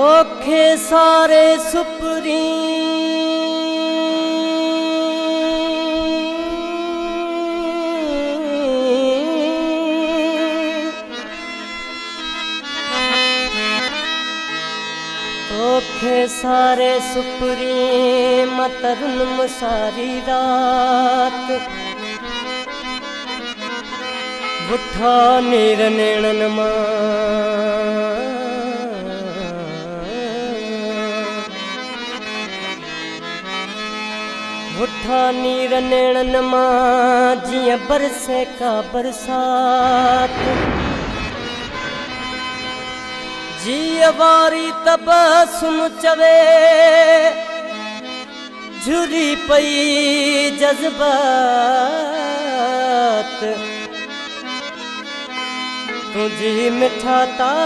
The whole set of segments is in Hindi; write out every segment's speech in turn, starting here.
ओखे सारे सुपरी ओखे सारे सुपरी मतरुन मुसारी रात बुठा नीर नेणन मां बुठा नीर नेणन मां जियां बरसे का बरसात जिया वारी तबसुम चवे झुरी पई जज्बात तुझी मिठा तात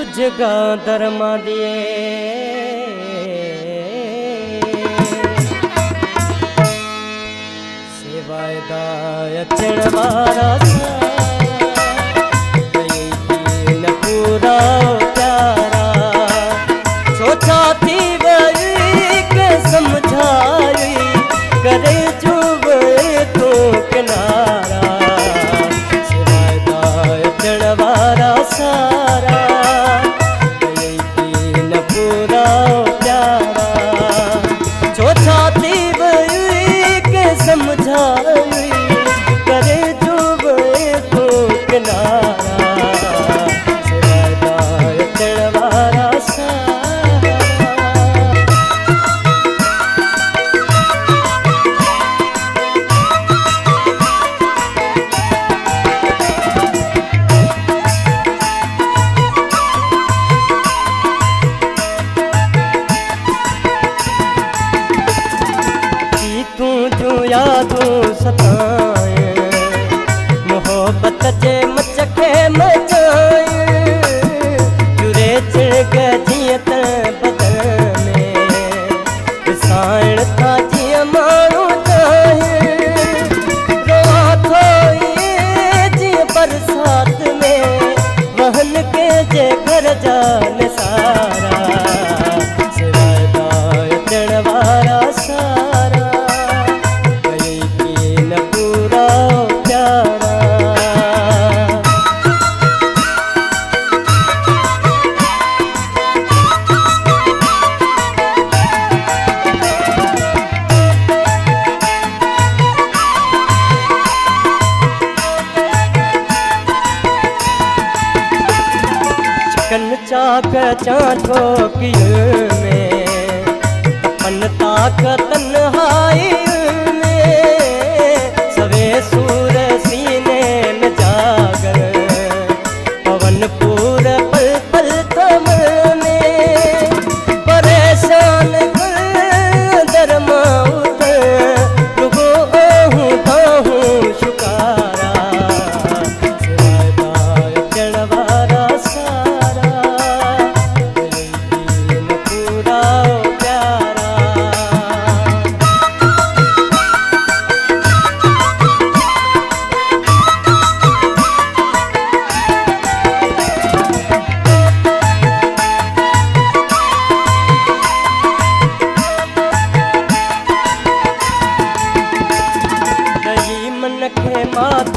उजगा दरमा दिए सिवाय दाय अचण वारा पूरा प्यारा सोचा थी वही के समझाई करे जो तो किनारा सिवाय दाय चढ़वारा सारा न पूरा प्यारा सोचा थी वही के समझाई करे जो तो किनारा यादों सताए मोहब्बत जे मचखे मचाए जुरे चिड़ग जियं त बदन में साइण था जियं माण्हू चाहे रोआ थो जियं बरसात में वहन के जे घर जा निसारा सिवाय दाय अचण वारा सारा चाक चाठो किए में अपन ताक तन्हाई में सवे सूर सीने में जागर पवन पूर पल पल तम में परेशान दरमा रुगो आहूं ताहूं शुकारा सिवाय दाय चढ़वारा मात